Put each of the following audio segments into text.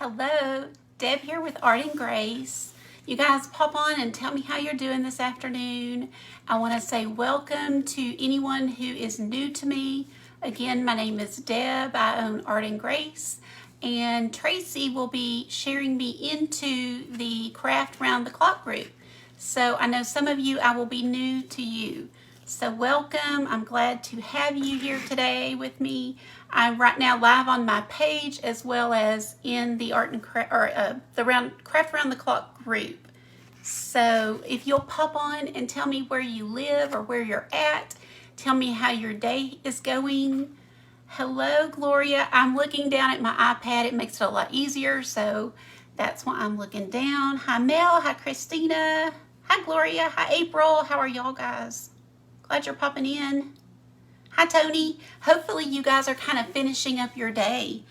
Hello, Deb here with Art and Grace. You guys pop on and tell me how you're doing this afternoon. I want to say welcome to anyone who is new to me. Again, my name is Deb. I own Art and Grace, and Tracy will be sharing me into the Craft Round the Clock group. So I know some of you, I will be new to you. So welcome. I'm glad to have you here today with me. I'm right now live on my page as well as in the Art and Craft or the Craft Round the Clock group. So if you'll pop on and tell me where you live or where you're at, tell me how your day is going. Hello, Gloria. I'm looking down at my iPad. It makes it a lot easier, so that's why I'm looking down. Hi, Mel. Hi, Christina. Hi, Gloria. Hi, April. How are y'all guys? Glad you're popping in. Hi, Tony. Hopefully you guys are kind of finishing up your day.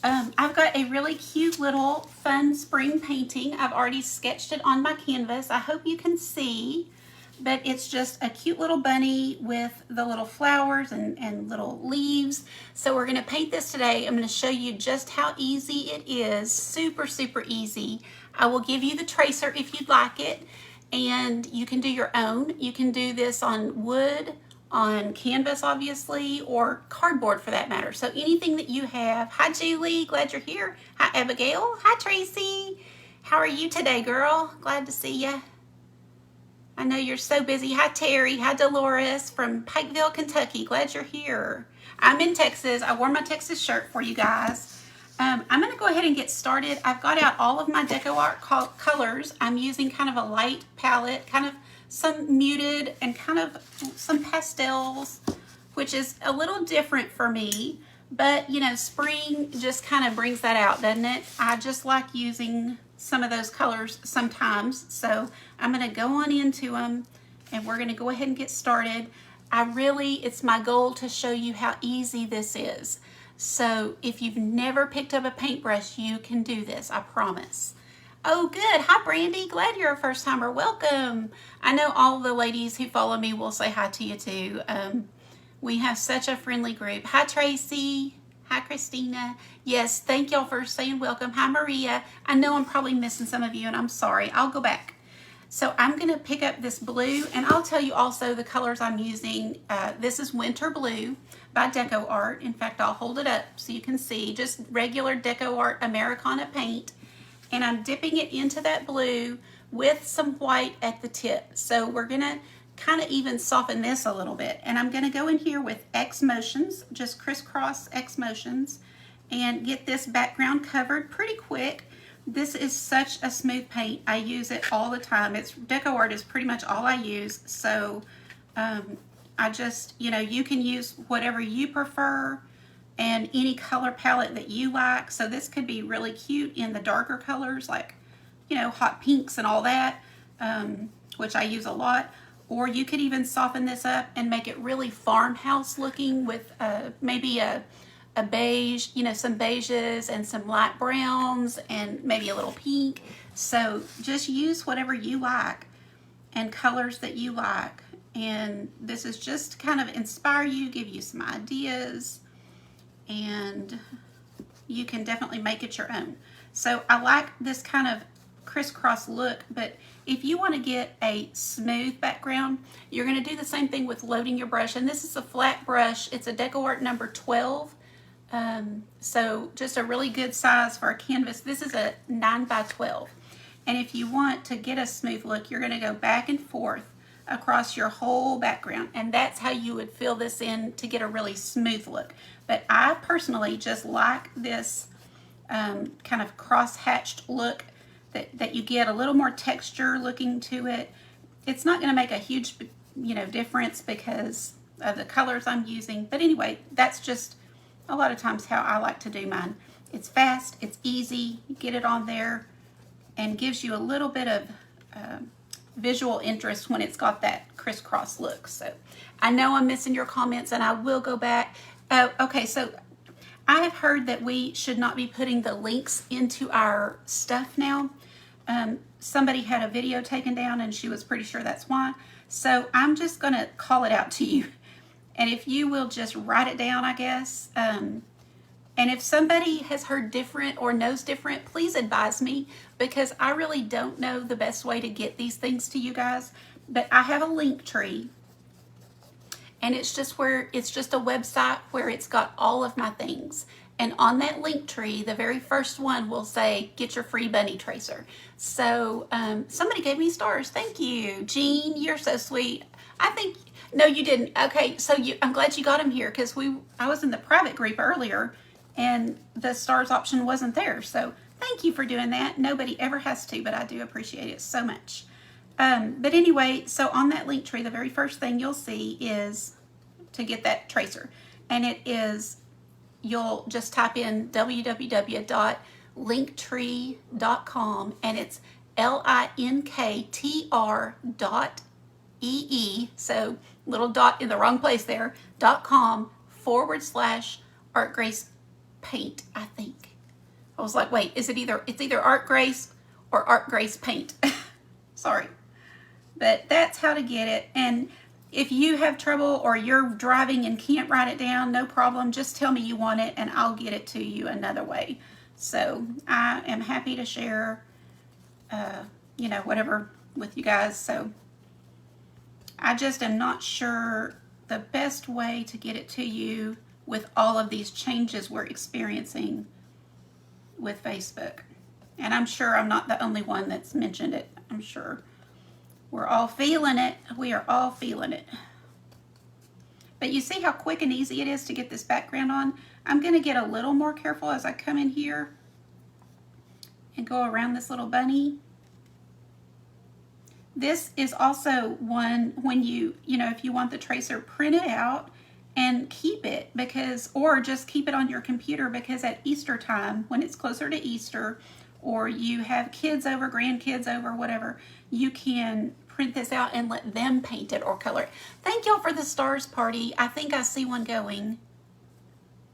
I've got a really cute little fun spring painting. I've already sketched it on my canvas. I hope you can see, but it's just a cute little bunny with the little flowers and little leaves. So we're going to paint this today. I'm going to show you just how easy it is. Super, super easy. I will give you the tracer if you'd like it, and you can do your own. You can do this on wood, on canvas obviously, or cardboard for that matter. So anything that you have. Hi Julie, glad you're here. Hi Abigail. Hi Tracy. How are you today, girl? Glad to see you. I know you're so busy. Hi Terry. Hi Dolores from Pikeville, Kentucky. Glad you're here. I'm in Texas. I wore my Texas shirt for you guys. I'm going to go ahead and get started. I've got out all of my Deco Art colors. I'm using kind of a light palette, kind of some muted and kind of some pastels, which is a little different for me, but you know, spring just kind of brings that out, doesn't it? I just like using some of those colors sometimes. So I'm going to go on into them and we're going to go ahead and get started. It's my goal to show you how easy this is. So if you've never picked up a paintbrush, you can do this, I promise. Oh, good. Hi, Brandy. Glad you're a first timer. Welcome. I know all the ladies who follow me will say hi to you too. We have such a friendly group. Hi, Tracy. Hi, Christina. Yes, thank y'all for saying welcome. Hi, Maria. I know I'm probably missing some of you, and I'm sorry. I'll go back. So I'm going to pick up this blue, and I'll tell you also the colors I'm using. This is Winter Blue by Deco Art. In fact, I'll hold it up so you can see. Just regular Deco Art Americana paint. And I'm dipping it into that blue with some white at the tip. So we're going to kind of even soften this a little bit. And I'm going to go in here with X motions, just crisscross X motions, and get this background covered pretty quick. This is such a smooth paint. I use it all the time. Deco Art is pretty much all I use. So I just, you know, you can use whatever you prefer and any color palette that you like. So this could be really cute in the darker colors, like, you know, hot pinks and all that, which I use a lot. Or you could even soften this up and make it really farmhouse looking with maybe a beige, you know, some beiges and some light browns and maybe a little pink. So just use whatever you like and colors that you like. And this is just to kind of inspire you, give you some ideas, and you can definitely make it your own. So I like this kind of crisscross look, but if you want to get a smooth background, you're going to do the same thing with loading your brush. And this is a flat brush. It's a Deco Art number 12. So just a really good size for a canvas. This is a 9 by 12. And if you want to get a smooth look, you're going to go back and forth across your whole background, and that's how you would fill this in to get a really smooth look. But I personally just like this kind of cross-hatched look that you get a little more texture looking to it. It's not going to make a huge, you know, difference because of the colors I'm using, but anyway, that's just a lot of times how I like to do mine. It's fast, it's easy, you get it on there, and gives you a little bit of visual interest when it's got that crisscross look. So I know I'm missing your comments, and I will go back. Okay, so I have heard that we should not be putting the links into our stuff now. Somebody had a video taken down and she was pretty sure that's why. So I'm just going to call it out to you. And if you will just write it down, I guess, And if somebody has heard different or knows different, please advise me, because I really don't know the best way to get these things to you guys. But I have a link tree, and it's just a website where it's got all of my things. And on that link tree, the very first one will say, get your free bunny tracer. So somebody gave me stars. Thank you. Jean, you're so sweet. I think, no, you didn't. Okay, so I'm glad you got them here, because I was in the private group earlier and the stars option wasn't there. So thank you for doing that. Nobody ever has to, but I do appreciate it so much. But anyway, so on that link tree, the very first thing you'll see is to get that tracer. And it is, you'll just type in www.linktree.com, and it's linktr.ee, so little dot in the wrong place there, .com/Art Grace Paint, I think. I was like, wait, it's either Art Grace or Art Grace Paint. Sorry. But that's how to get it. And if you have trouble or you're driving and can't write it down, no problem. Just tell me you want it and I'll get it to you another way. So I am happy to share, whatever with you guys. So I just am not sure the best way to get it to you with all of these changes we're experiencing with Facebook. And I'm sure I'm not the only one that's mentioned it. I'm sure we're all feeling it. We are all feeling it. But you see how quick and easy it is to get this background on? I'm going to get a little more careful as I come in here and go around this little bunny. This is also one when if you want the tracer, print it out and keep it, or just keep it on your computer, because at Easter time, when it's closer to Easter, or you have kids over, grandkids over, whatever, you can print this out and let them paint it or color it. Thank y'all for the stars party. I think I see one going.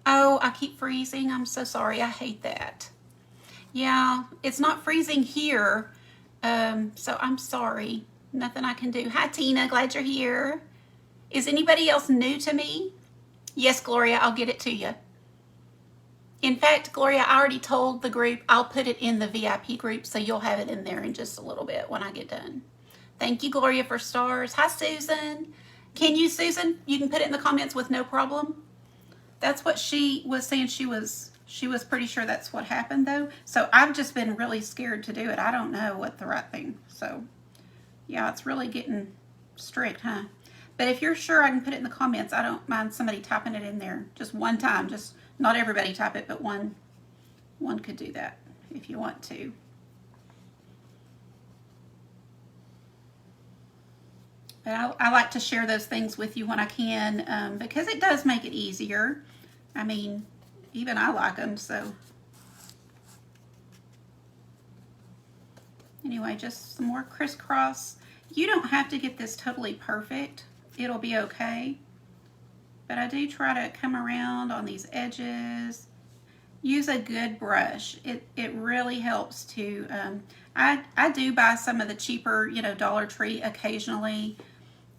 Oh, I keep freezing. I'm so sorry. I hate that. Yeah, it's not freezing here, so I'm sorry. Nothing I can do. Hi, Tina. Glad you're here. Is anybody else new to me? Yes, Gloria, I'll get it to you. In fact, Gloria, I already told the group I'll put it in the VIP group, so you'll have it in there in just a little bit when I get done. Thank you, Gloria, for stars. Hi, Susan. Susan? You can put it in the comments with no problem. That's what she was saying. She was pretty sure that's what happened, though. So I've just been really scared to do it. I don't know what the right thing. So, yeah, it's really getting strict, huh? But if you're sure, I can put it in the comments. I don't mind somebody typing it in there just one time. Just not everybody type it, but one could do that if you want to. But I like to share those things with you when I can, because it does make it easier. I mean, even I like them, so. Anyway, just some more crisscross. You don't have to get this totally perfect. It'll be okay. But I do try to come around on these edges. Use a good brush. It really helps to, I do buy some of the cheaper, Dollar Tree occasionally,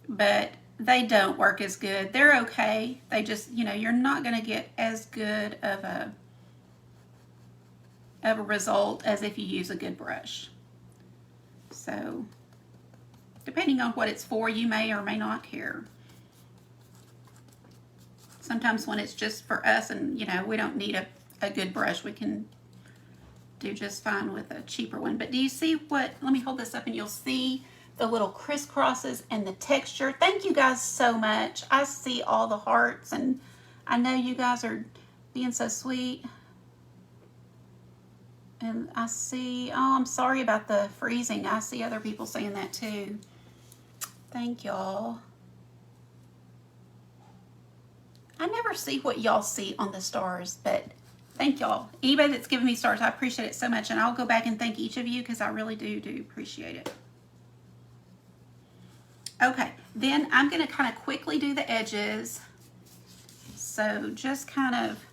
but they don't work as good. They're okay. They just, you're not going to get as good of a result as if you use a good brush. So, depending on what it's for, you may or may not care. Sometimes when it's just for us and, we don't need a good brush, we can do just fine with a cheaper one. But do you see let me hold this up and you'll see the little crisscrosses and the texture. Thank you guys so much. I see all the hearts, and I know you guys are being so sweet. And I see, oh, I'm sorry about the freezing. I see other people saying that too. Thank y'all. I never see what y'all see on the stars, but thank y'all. Anybody that's giving me stars, I appreciate it so much. And I'll go back and thank each of you because I really do appreciate it. Okay, then I'm going to kind of quickly do the edges. So just kind of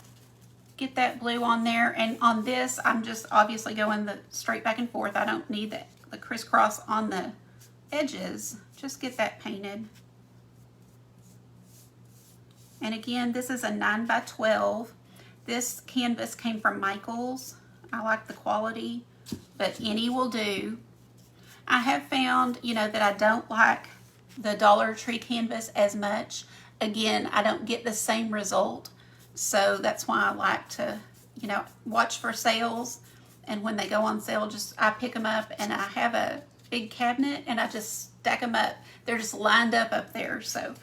get that blue on there. And on this, I'm just obviously going the straight back and forth. I don't need the crisscross on the edges. Just get that painted. And again, this is a 9 by 12. This canvas came from Michael's. I like the quality, but any will do. I have found, you know, that I don't like the Dollar Tree canvas as much. Again, I don't get the same result. So that's why I like to, you know, watch for sales. And when they go on sale, I pick them up, and I have a big cabinet and I just stack them up. They're just lined up there. So,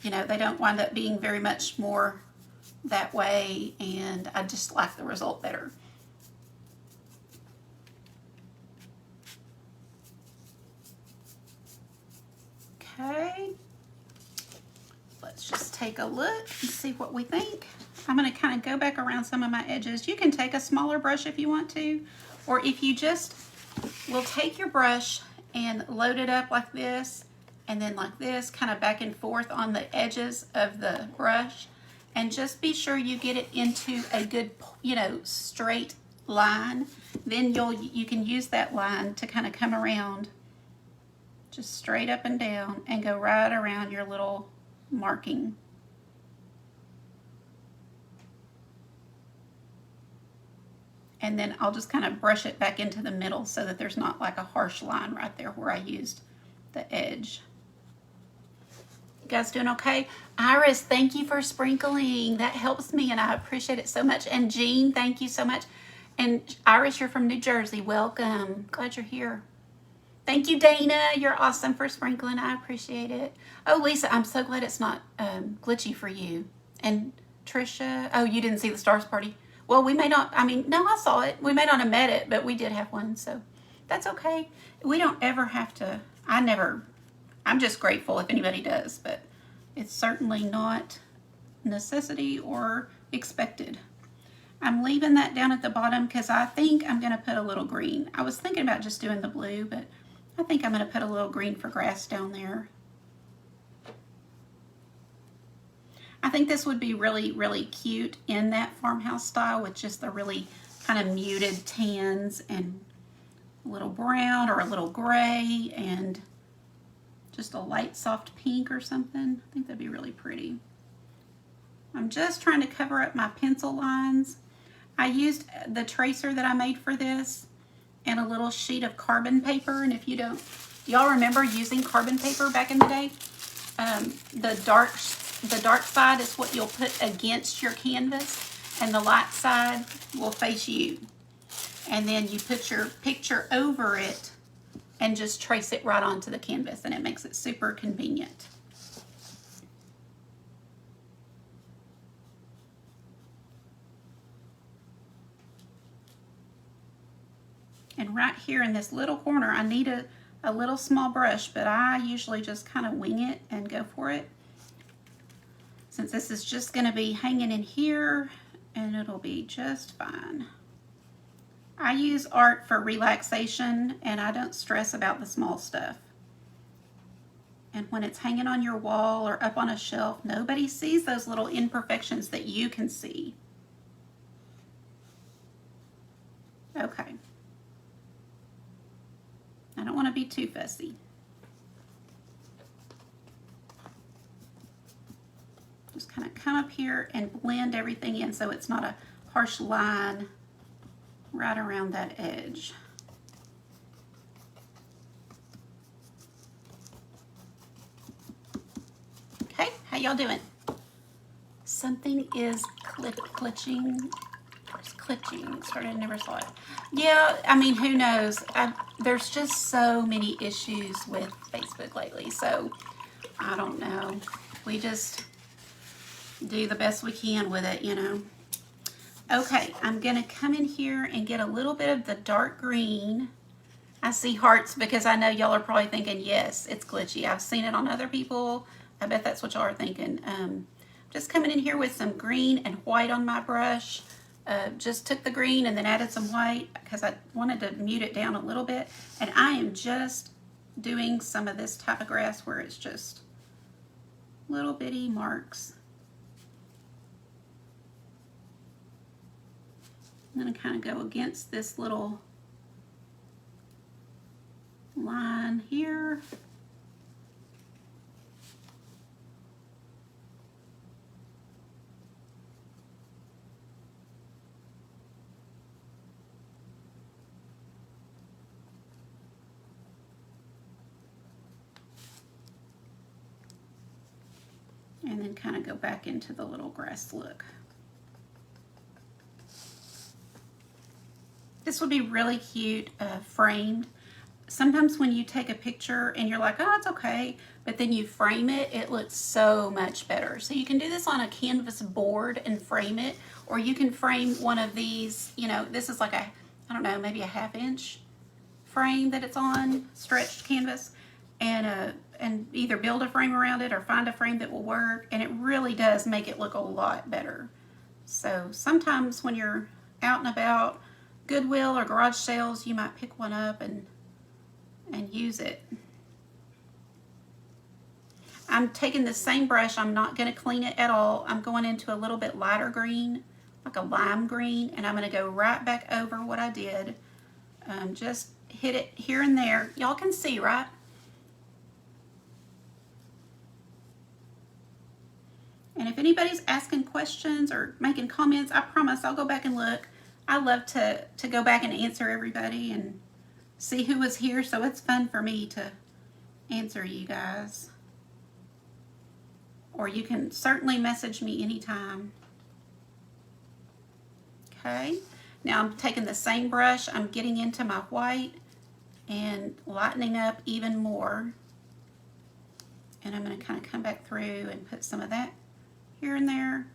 you know, they don't wind up being very much more that way. And I just like the result better. Okay, let's just take a look and see what we think. I'm going to kind of go back around some of my edges. You can take a smaller brush if you want to, or if you just will take your brush and load it up like this, and then like this, kind of back and forth on the edges of the brush, and just be sure you get it into a good, you know, straight line. Then you can use that line to kind of come around just straight up and down and go right around your little marking. And then I'll just kind of brush it back into the middle so that there's not like a harsh line right there where I used the edge. You guys doing okay? Iris, thank you for sprinkling. That helps me and I appreciate it so much. And Jean, thank you so much. And Iris, you're from New Jersey. Welcome. Glad you're here. Thank you, Dana. You're awesome for sprinkling. I appreciate it. Oh, Lisa, I'm so glad it's not glitchy for you. And Trisha, oh, you didn't see the Stars Party? Well, we may not, I mean, no, I saw it. We may not have met it, but we did have one, so that's okay. We don't ever have to, I'm just grateful if anybody does, but it's certainly not necessity or expected. I'm leaving that down at the bottom because I think I'm going to put a little green. I was thinking about just doing the blue, but I think I'm going to put a little green for grass down there. I think this would be really, really cute in that farmhouse style with just the really kind of muted tans and a little brown or a little gray and just a light soft pink or something. I think that'd be really pretty. I'm just trying to cover up my pencil lines. I used the tracer that I made for this and a little sheet of carbon paper. And if you don't, y'all remember using carbon paper back in the day? The dark side is what you'll put against your canvas, and the light side will face you. And then you put your picture over it and just trace it right onto the canvas, and it makes it super convenient. And right here in this little corner, I need a little small brush, but I usually just kind of wing it and go for it. Since this is just going to be hanging in here, and it'll be just fine. I use art for relaxation, and I don't stress about the small stuff. And when it's hanging on your wall or up on a shelf, nobody sees those little imperfections that you can see. Okay. I don't want to be too fussy. Just kind of come up here and blend everything in so it's not a harsh line right around that edge. Okay, how y'all doing? Something is glitching. It's glitching. Sorry, I never saw it. Yeah, I mean, who knows? There's just so many issues with Facebook lately, so I don't know. We just do the best we can with it, you know. Okay, I'm gonna come in here and get a little bit of the dark green. I see hearts because I know y'all are probably thinking, yes, it's glitchy. I've seen it on other people. I bet that's what y'all are thinking. Just coming in here with some green and white on my brush. Just took the green and then added some white because I wanted to mute it down a little bit. And I am just doing some of this type of grass where it's just little bitty marks. I'm going to kind of go against this little line here. and then kind of go back into the little grass look. This would be really cute framed. Sometimes when you take a picture and you're like, oh, it's okay, but then you frame it, it looks so much better. So you can do this on a canvas board and frame it, or you can frame one of these, you know, this is like a, I don't know, maybe a 1/2 inch frame that it's on, stretched canvas, and either build a frame around it or find a frame that will work, and it really does make it look a lot better. So sometimes when you're out and about, Goodwill or garage sales, you might pick one up and use it. I'm taking the same brush. I'm not going to clean it at all. I'm going into a little bit lighter green, like a lime green, and I'm going to go right back over what I did. Just hit it here and there. Y'all can see, right? And if anybody's asking questions or making comments, I promise I'll go back and look. I love to go back and answer everybody and see who was here, so it's fun for me to answer you guys. Or you can certainly message me anytime. Okay, now I'm taking the same brush, I'm getting into my white and lightening up even more. And I'm going to kind of come back through and put some of that here and there.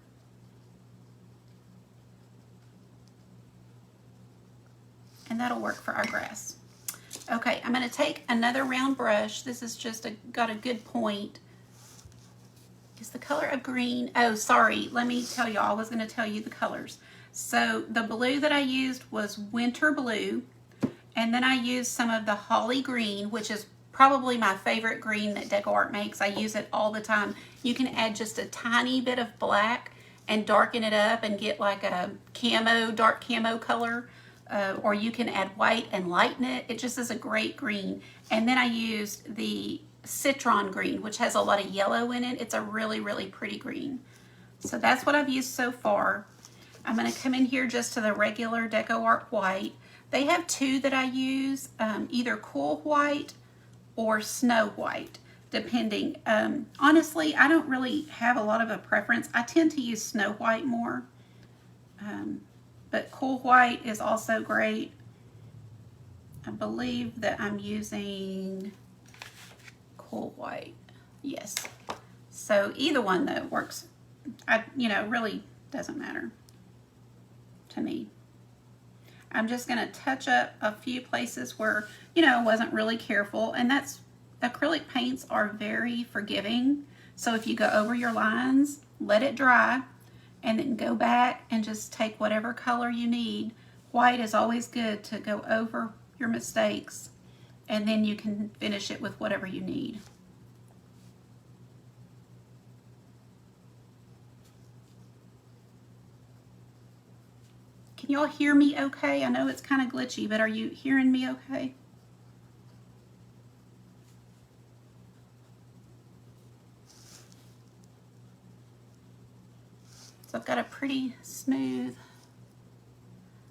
And that'll work for our grass. Okay, I'm going to take another round brush. This is just got a good point. Is the color of green? Oh, sorry. Let me tell you. I was going to tell you the colors. So the blue that I used was winter blue. And then I used some of the holly green, which is probably my favorite green that DecoArt makes. I use it all the time. You can add just a tiny bit of black and darken it up and get like a camo, dark camo color. Or you can add white and lighten it. It just is a great green. And then I used the citron green, which has a lot of yellow in it. It's a really, really pretty green. So that's what I've used so far. I'm going to come in here just to the regular DecoArt white. They have two that I use, either cool white or snow white, depending. Honestly, I don't really have a lot of a preference. I tend to use snow white more. But cool white is also great. I believe that I'm using cool white. Yes. So either one though works. Really doesn't matter to me. I'm just going to touch up a few places where, I wasn't really careful. And that's, acrylic paints are very forgiving. So if you go over your lines, let it dry, and then go back and just take whatever color you need. White is always good to go over your mistakes, and then you can finish it with whatever you need. Can y'all hear me okay? I know it's kind of glitchy, but are you hearing me okay? So I've got a pretty smooth,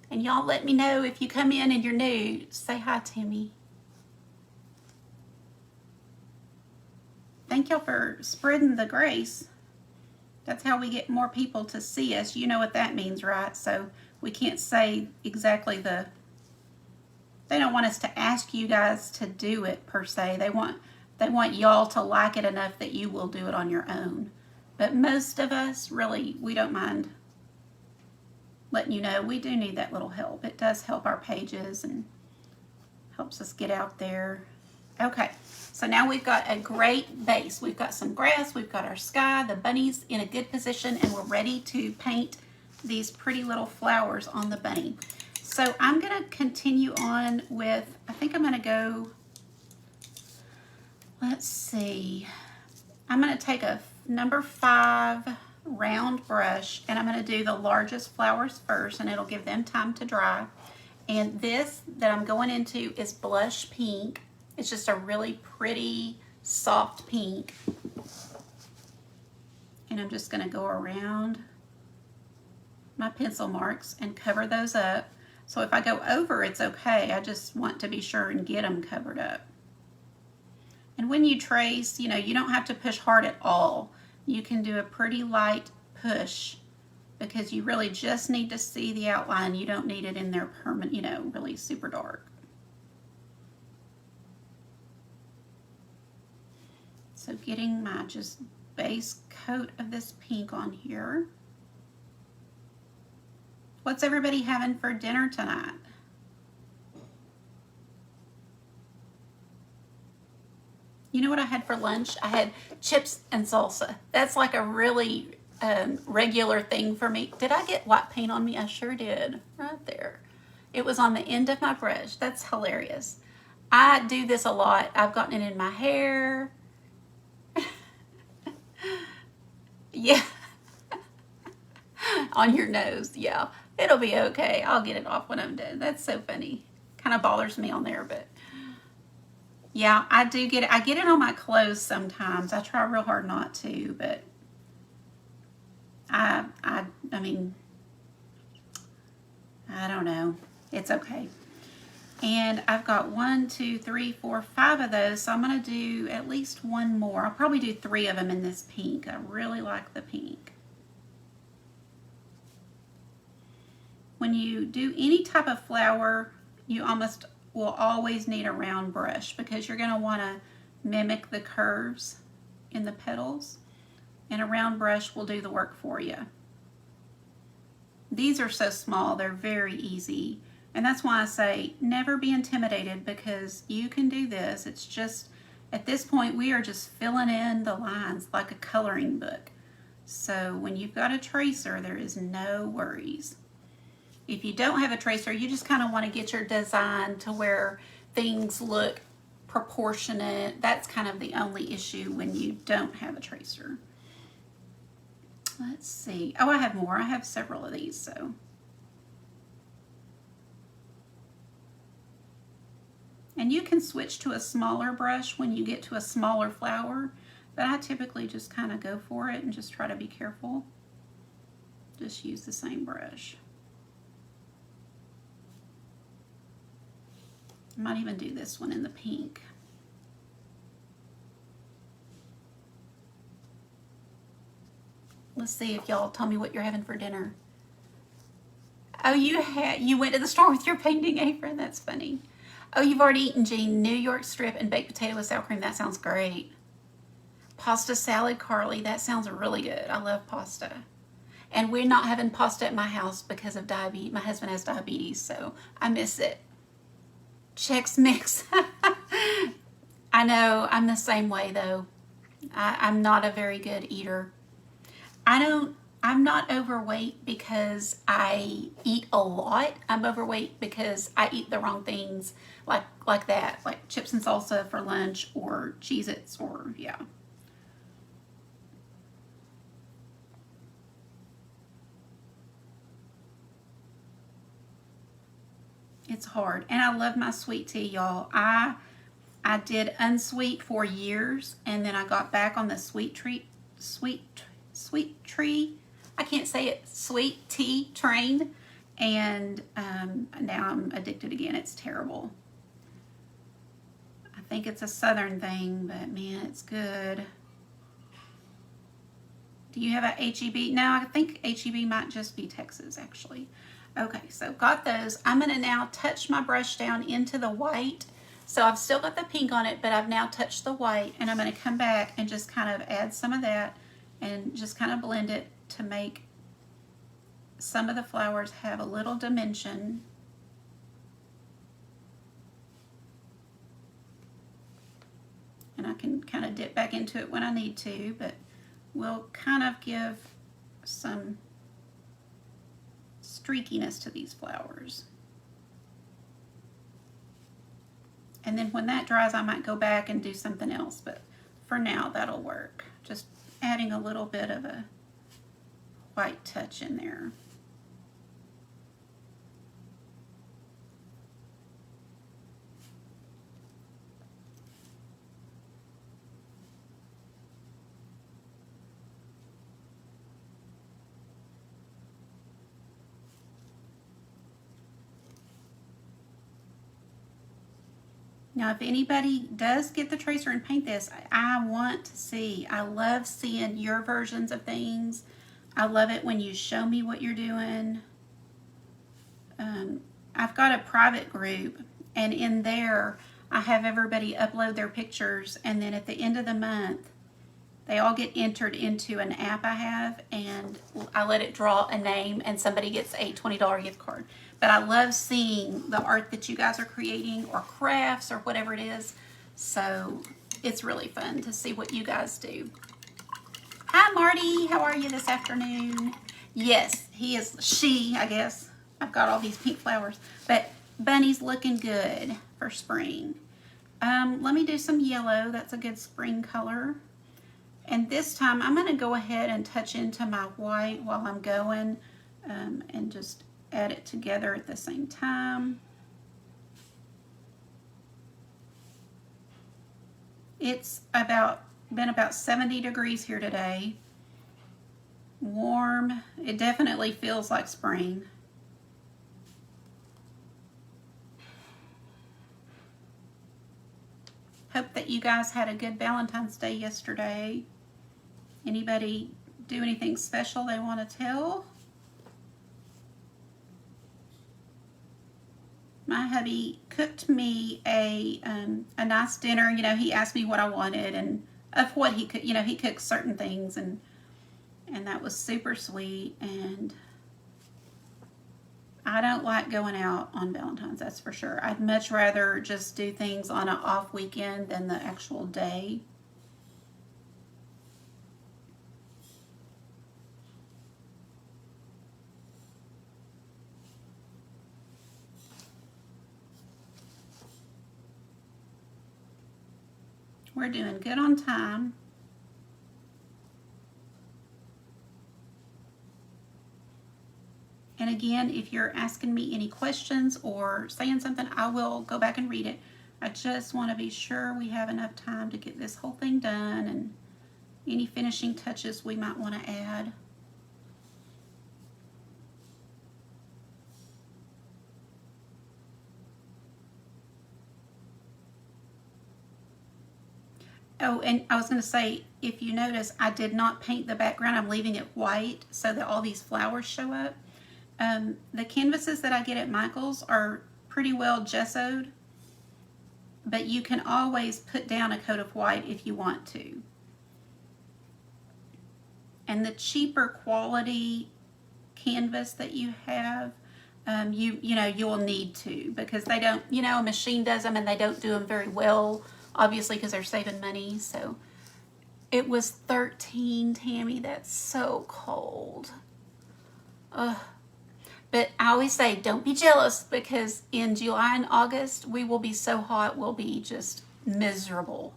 and y'all let me know if you come in and you're new. Say hi to me. Thank y'all for spreading the grace. That's how we get more people to see us. You know what that means, right? So we can't say exactly they don't want us to ask you guys to do it per se. They want y'all to like it enough that you will do it on your own. But most of us, really, we don't mind letting you know we do need that little help. It does help our pages and helps us get out there. Okay, so now we've got a great base. We've got some grass, we've got our sky, the bunny's in a good position, and we're ready to paint these pretty little flowers on the bunny. So I'm going to continue on with, I think I'm going to go, let's see, I'm going to take a number 5 round brush, and I'm going to do the largest flowers first, and it'll give them time to dry. And this that I'm going into is blush pink. It's just a really pretty soft pink, and I'm just going to go around my pencil marks and cover those up. So if I go over, it's okay. I just want to be sure and get them covered up. And when you trace, you don't have to push hard at all. you can do a pretty light push because you really just need to see the outline. You don't need it in there permanent, you know, really super dark. So getting my just base coat of this pink on here. What's everybody having for dinner tonight? You know what I had for lunch? I had chips and salsa. That's like a really regular thing for me. Did I get white paint on me? I sure did. Right there. It was on the end of my brush. That's hilarious. I do this a lot. I've gotten it in my hair. Yeah. On your nose. Yeah. It'll be okay. I'll get it off when I'm done. That's so funny. Kind of bothers me on there, but yeah, I do get it. I get it on my clothes sometimes. I try real hard not to, but I mean, I don't know. It's okay. And I've got 1, 2, 3, 4, 5 of those, so I'm going to do at least one more. I'll probably do 3 of them in this pink. I really like the pink. When you do any type of flower, you almost will always need a round brush because you're going to want to mimic the curves in the petals, and a round brush will do the work for you. These are so small, they're very easy, and that's why I say never be intimidated because you can do this. It's just, at this point, we are just filling in the lines like a coloring book. So when you've got a tracer, there is no worries. If you don't have a tracer, you just kind of want to get your design to where things look proportionate. That's kind of the only issue when you don't have a tracer. Let's see. Oh, I have more. I have several of these, so. And you can switch to a smaller brush when you get to a smaller flower, but I typically just kind of go for it and just try to be careful. Just use the same brush. I might even do this one in the pink. Let's see if y'all tell me what you're having for dinner. Oh, you went to the store with your painting apron? That's funny. Oh, you've already eaten, Jean. New York strip and baked potato with sour cream. That sounds great. Pasta salad, Carly. That sounds really good. I love pasta. And we're not having pasta at my house because of diabetes. My husband has diabetes, so I miss it. Chex Mix. I know, I'm the same way though. I'm not a very good eater. I'm not overweight because I eat a lot. I'm overweight because I eat the wrong things like that, like chips and salsa for lunch or Cheez-Its or yeah. It's hard. And I love my sweet tea, y'all. I did unsweet for years, and then I got back on the sweet tree. I can't say it. Sweet tea train, and now I'm addicted again. It's terrible. I think it's a southern thing, but man, it's good. Do you have a HEB? No, I think HEB might just be Texas, actually. Okay, so got those. I'm going to now touch my brush down into the white. So I've still got the pink on it, but I've now touched the white, and I'm going to come back and just kind of add some of that and just kind of blend it to make some of the flowers have a little dimension. And I can kind of dip back into it when I need to, but we'll kind of give some streakiness to these flowers. And then when that dries, I might go back and do something else, but for now that'll work. Just adding a little bit of a white touch in there. Now, if anybody does get the tracer and paint this, I want to see. I love seeing your versions of things. I love it when you show me what you're doing. I've got a private group, and in there, I have everybody upload their pictures, and then at the end of the month, they all get entered into an app I have, and I let it draw a name, and somebody gets a $20 gift card. But I love seeing the art that you guys are creating, or crafts, or whatever it is. So it's really fun to see what you guys do. Hi, Marty. How are you this afternoon? Yes, she, I guess. I've got all these pink flowers. But Bunny's looking good for spring. Let me do some yellow. That's a good spring color. And this time I'm going to go ahead and touch into my white while I'm going, and just add it together at the same time. It's been about 70 degrees here today. Warm. It definitely feels like spring. Hope that you guys had a good Valentine's Day yesterday. Anybody do anything special they want to tell? My hubby cooked me a nice dinner. You know, he asked me what I wanted and of what he could. You know, he cooks certain things, and that was super sweet. And I don't like going out on Valentine's, that's for sure. I'd much rather just do things on an off weekend than the actual day. We're doing good on time. And again, if you're asking me any questions or saying something, I will go back and read it. I just want to be sure we have enough time to get this whole thing done, and any finishing touches we might want to add. Oh, and I was going to say, if you notice, I did not paint the background. I'm leaving it white so that all these flowers show up. The canvases that I get at Michael's are pretty well gessoed, but you can always put down a coat of white if you want to. And the cheaper quality canvas that you have, you know, you'll need to, because they don't, you know, a machine does them and they don't do them very well, obviously, because they're saving money. So it was 13, Tammy. That's so cold. Ugh. But I always say, don't be jealous, because in July and August, we will be so hot, we'll be just miserable.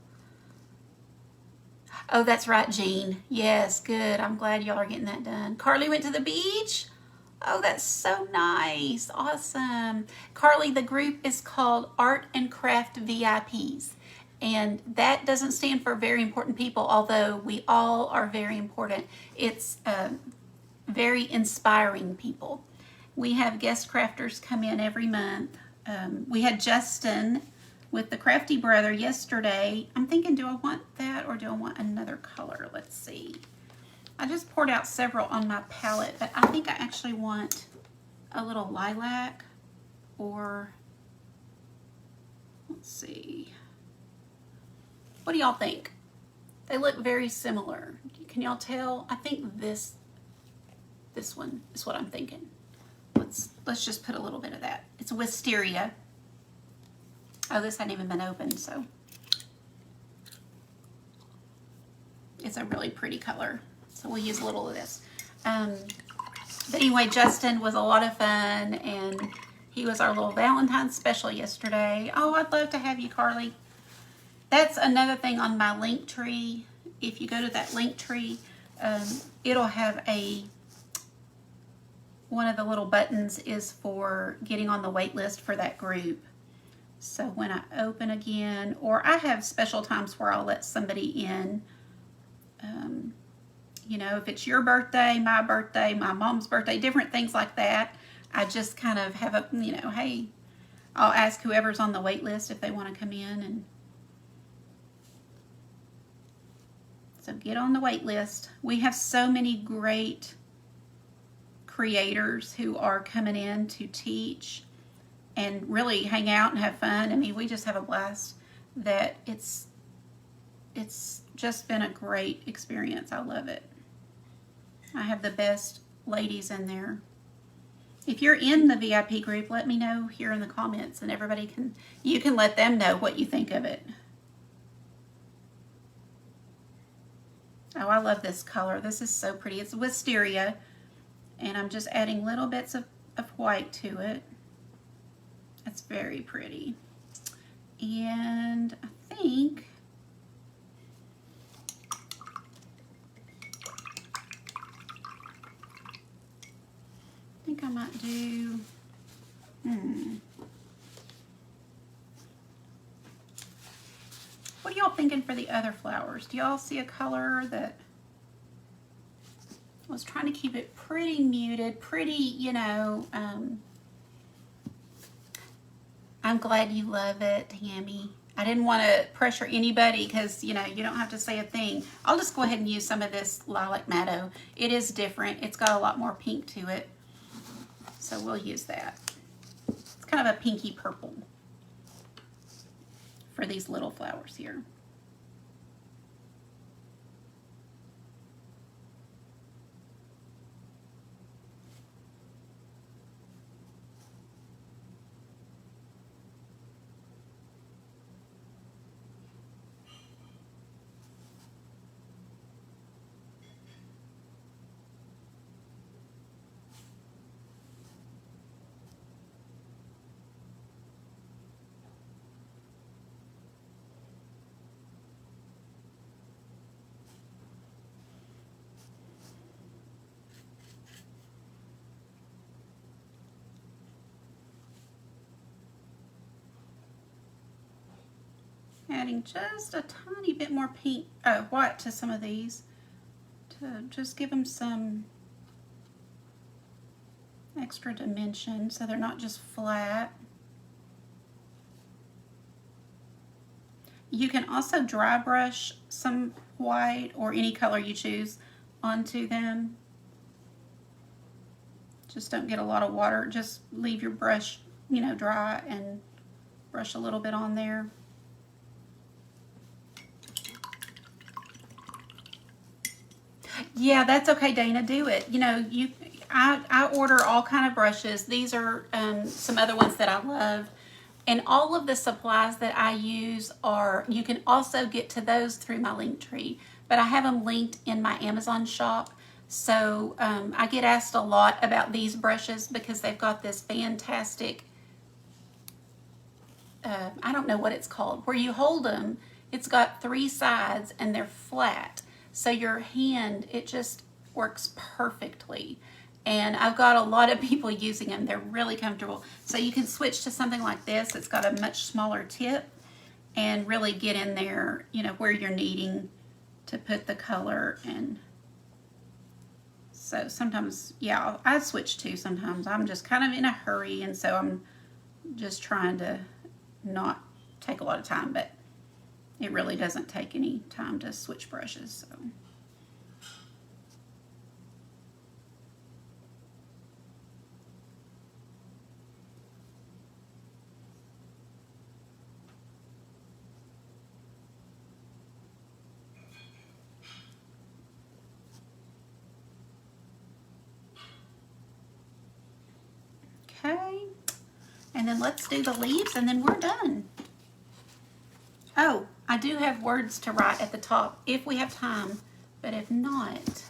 Oh, that's right, Jean. Yes, good. I'm glad y'all are getting that done. Carly went to the beach. Oh, that's so nice. Awesome. Carly, the group is called Art and Craft VIPs. And that doesn't stand for very important people, although we all are very important. It's very inspiring people. We have guest crafters come in every month. We had Justin with the Crafty Brother yesterday. I'm thinking, do I want that or do I want another color? Let's see. I just poured out several on my palette, but I think I actually want a little lilac, or let's see. What do y'all think? They look very similar. Can y'all tell? I think this one is what I'm thinking. Let's just put a little bit of that. It's Wisteria. Oh, this hadn't even been opened, so it's a really pretty color. So we'll use a little of this. But anyway, Justin was a lot of fun, and he was our little Valentine's special yesterday. Oh, I'd love to have you, Carly. That's another thing on my link tree. If you go to that link tree, it'll have one of the little buttons is for getting on the wait list for that group. So when I open again, or I have special times where I'll let somebody in, you know, if it's your birthday, my mom's birthday, different things like that. I just kind of have a, you know, hey, I'll ask whoever's on the wait list if they want to come in. And so get on the wait list. We have so many great creators who are coming in to teach and really hang out and have fun. I mean, we just have a blast. That it's just been a great experience. I love it. I have the best ladies in there. If you're in the VIP group, let me know here in the comments, and you can let them know what you think of it. Oh, I love this color. This is so pretty. It's wisteria, and I'm just adding little bits of white to it. It's very pretty. And I think I might do, what are y'all thinking for the other flowers? Do y'all see a color that, I was trying to keep it pretty muted, pretty, you know, I'm glad you love it, Tammy. I didn't want to pressure anybody because, you know, you don't have to say a thing. I'll just go ahead and use some of this Lilac Maddow. It is different. It's got a lot more pink to it. So we'll use that. It's kind of a pinky purple for these little flowers here. Adding just a tiny bit more pink, white to some of these to just give them some extra dimension so they're not just flat. You can also dry brush some white or any color you choose onto them. Just don't get a lot of water. Just leave your brush, you know, dry and brush a little bit on there. Yeah, that's okay, Dana. Do it. You know, I order all kind of brushes. These are some other ones that I love. And all of the supplies that I use you can also get to those through my link tree. But I have them linked in my Amazon shop. So I get asked a lot about these brushes because they've got this fantastic, I don't know what it's called, where you hold them, it's got 3 sides and they're flat. So your hand, it just works perfectly. And I've got a lot of people using them. They're really comfortable. So you can switch to something like this. It's got a much smaller tip and really get in there, you know, where you're needing to put the color. And so sometimes, yeah, I switch too sometimes. I'm just kind of in a hurry, and so I'm just trying to not take a lot of time, but it really doesn't take any time to switch brushes. So. Okay, and then let's do the leaves and then we're done. Oh, I do have words to write at the top if we have time, but if not.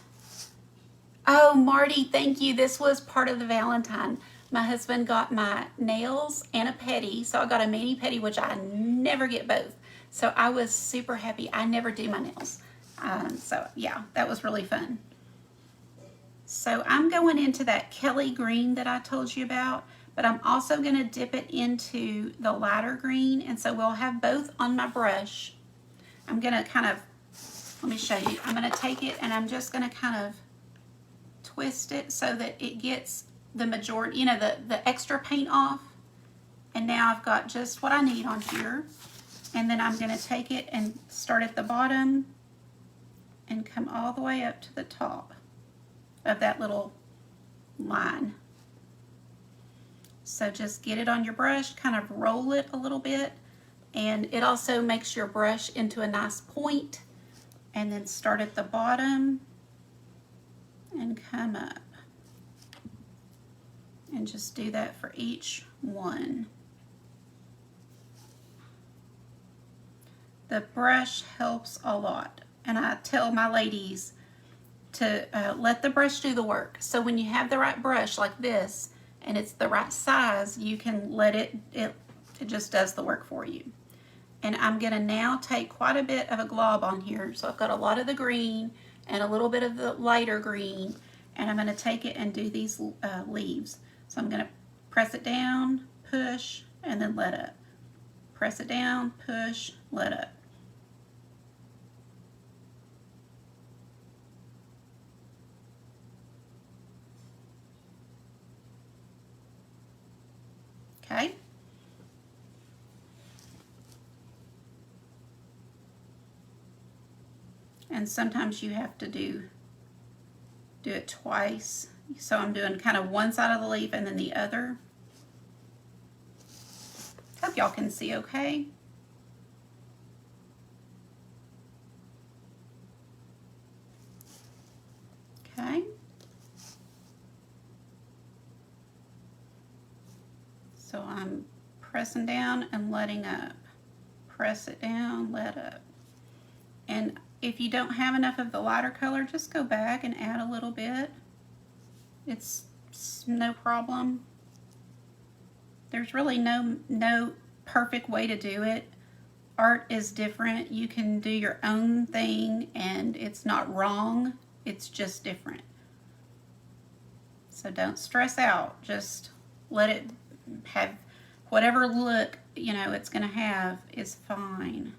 Oh, Marty, thank you. This was part of the Valentine. My husband got my nails and a pedi, so I got a mani-pedi, which I never get both. So I was super happy. I never do my nails. So yeah, that was really fun. So I'm going into that Kelly green that I told you about, but I'm also going to dip it into the lighter green, and so we'll have both on my brush. I'm going to kind of, let me show you. I'm going to take it and I'm just going to kind of twist it so that it gets the majority, you know, the extra paint off, and And now I've got just what I need on here. And then I'm going to take it and start at the bottom and come all the way up to the top of that little line. So just get it on your brush, kind of roll it a little bit, and it also makes your brush into a nice point. And then start at the bottom and come up. And just do that for each one. The brush helps a lot. And I tell my ladies to let the brush do the work. So when you have the right brush like this, and it's the right size, you can let it just does the work for you. And I'm gonna now take quite a bit of a glob on here. So I've got a lot of the green and a little bit of the lighter green, and I'm gonna take it and do these leaves. So I'm gonna press it down, push, and then let up. Press it down, push, let up. Okay. And sometimes you have to do it twice. So I'm doing kind of one side of the leaf and then the other. Hope y'all can see okay. Okay. So I'm pressing down and letting up. Press it down, let up. And if you don't have enough of the lighter color, just go back and add a little bit. It's no problem. There's really no perfect way to do it. Art is different. You can do your own thing and it's not wrong. It's just different. So don't stress out. Just let it have whatever look, you know, it's going to have is fine.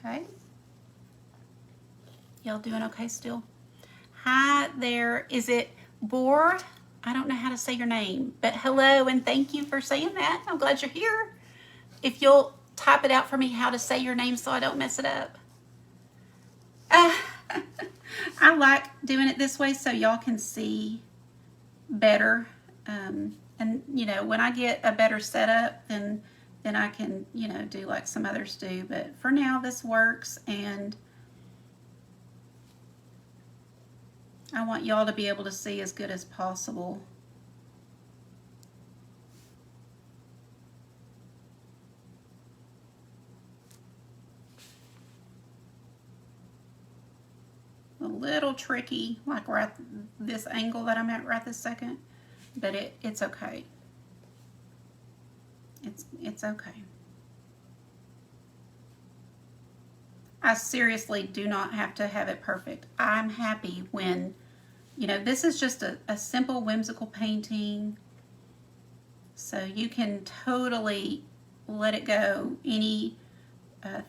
Okay. Y'all doing okay still? Hi there. Is it Bor? I don't know how to say your name, but hello and thank you for saying that. I'm glad you're here. If you'll type it out for me how to say your name so I don't mess it up. I like doing it this way so y'all can see better. And you know, when I get a better setup, then I can, you know, do like some others do. But for now, this works, and I want y'all to be able to see as good as possible. A little tricky, like right this angle that I'm at right this second, but it's okay. It's okay. I seriously do not have to have it perfect. I'm happy when, you know, this is just a simple whimsical painting, so you can totally let it go any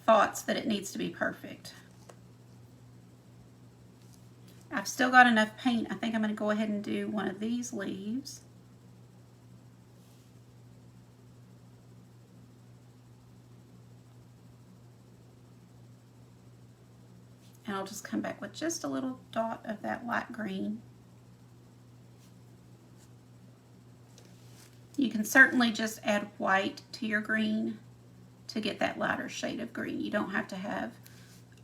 thoughts that it needs to be perfect. I've still got enough paint. I think I'm going to go ahead and do one of these leaves. And I'll just come back with just a little dot of that light green. You can certainly just add white to your green to get that lighter shade of green. You don't have to have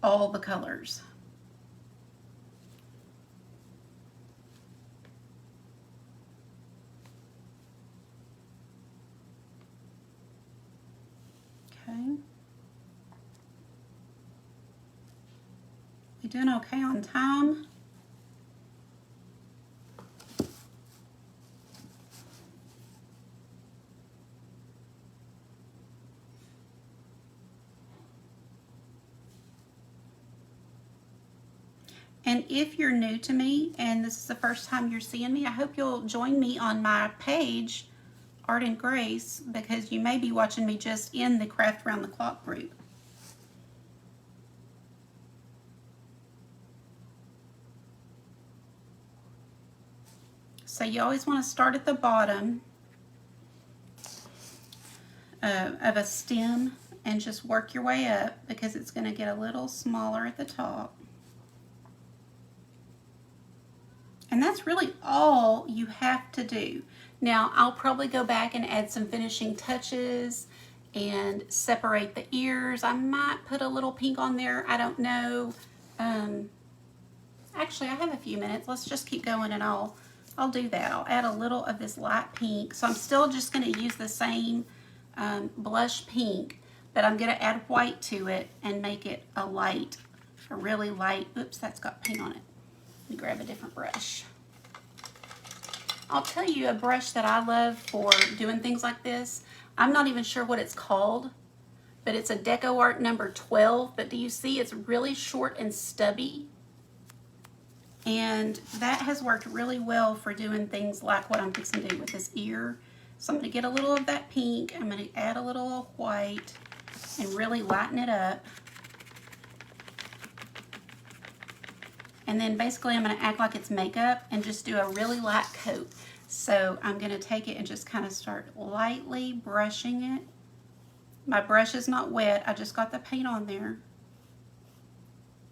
all the colors. Okay. You doing okay on time? And if you're new to me and this is the first time you're seeing me, I hope you'll join me on my page, Art and Grace, because you may be watching me just in the Craft Around the Clock group. So you always want to start at the bottom of a stem and just work your way up, because it's going to get a little smaller at the top. And that's really all you have to do. Now, I'll probably go back and add some finishing touches and separate the ears. I might put a little pink on there. I don't know. Actually, I have a few minutes. Let's just keep going and I'll do that. I'll add a little of this light pink. So I'm still just going to use the same blush pink, but I'm going to add white to it and make it a really light. Oops, that's got paint on it. Let me grab a different brush. I'll tell you a brush that I love for doing things like this. I'm not even sure what it's called, but it's a Deco Art number 12. But do you see it's really short and stubby? And that has worked really well for doing things like what I'm fixing to do with this ear. So I'm going to get a little of that pink. I'm going to add a little white and really lighten it up. And then basically I'm going to act like it's makeup and just do a really light coat. So I'm going to take it and just kind of start lightly brushing it. My brush is not wet. I just got the paint on there.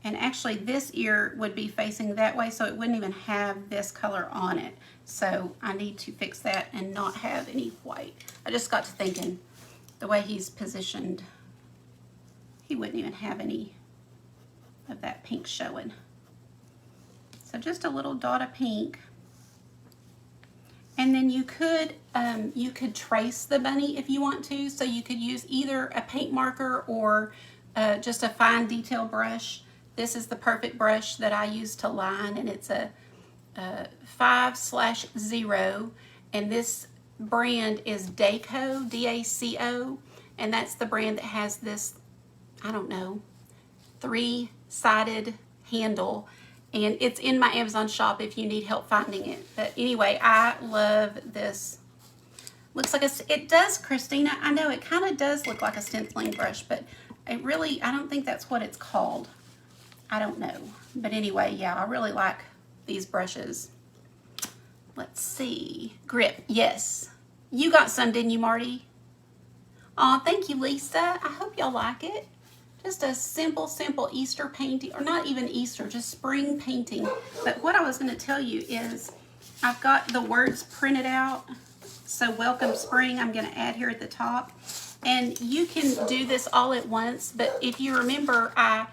And actually this ear would be facing that way, so it wouldn't even have this color on it. So I need to fix that and not have any white. I just got to thinking, the way he's positioned, he wouldn't even have any of that pink showing. So just a little dot of pink. And then you could trace the bunny if you want to. So you could use either a paint marker or just a fine detail brush. This is the perfect brush that I use to line, and it's a 5/0, and this brand is Daco, D-A-C-O, and that's the brand that has this, I don't know, 3-sided handle, and it's in my Amazon shop if you need help finding it. But anyway, I love this. Looks like it does, Christina. I know it kind of does look like a stenciling brush, but it really, I don't think that's what it's called. I don't know. But anyway, yeah, I really like these brushes. Let's see. Grip, yes. You got some, didn't you, Marty? Aw, thank you, Lisa. I hope y'all like it. Just a simple Easter painting, or not even Easter, just spring painting. But what I was going to tell you is I've got the words printed out. So welcome spring, I'm going to add here at the top. And you can do this all at once, but if you remember, I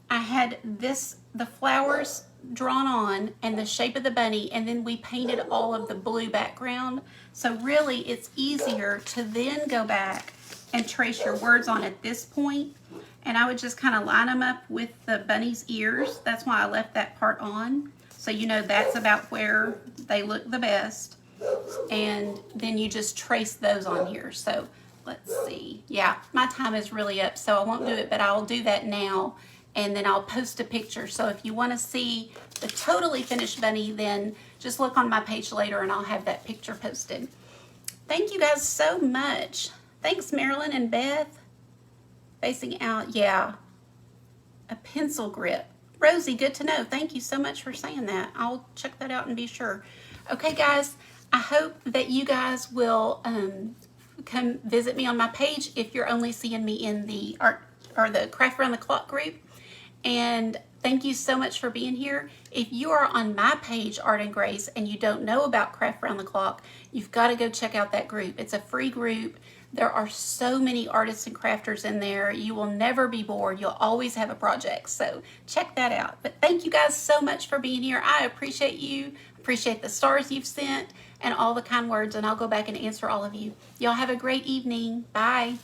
had the flowers drawn on and the shape of the bunny, and then we painted all of the blue background. So really it's easier to then go back and trace your words on at this point. And I would just kind of line them up with the bunny's ears. That's why I left that part on. So you know that's about where they look the best. And then you just trace those on here. So let's see. Yeah, my time is really up, so I won't do it, but I'll do that now. And then I'll post a picture. So if you want to see the totally finished bunny, then just look on my page later and I'll have that picture posted. Thank you guys so much. Thanks, Marilyn and Beth. Facing out, yeah. A pencil grip. Rosie, good to know. Thank you so much for saying that. I'll check that out and be sure. Okay, guys, I hope that you guys will come visit me on my page if you're only seeing me in the art or the Craft Around the Clock group. And thank you so much for being here. If you are on my page, Art and Grace, and you don't know about Craft Around the Clock, you've got to go check out that group. It's a free group. There are so many artists and crafters in there. You will never be bored. You'll always have a project. So check that out. But thank you guys so much for being here. I appreciate you. Appreciate the stars you've sent and all the kind words. And I'll go back and answer all of you. Y'all have a great evening. Bye.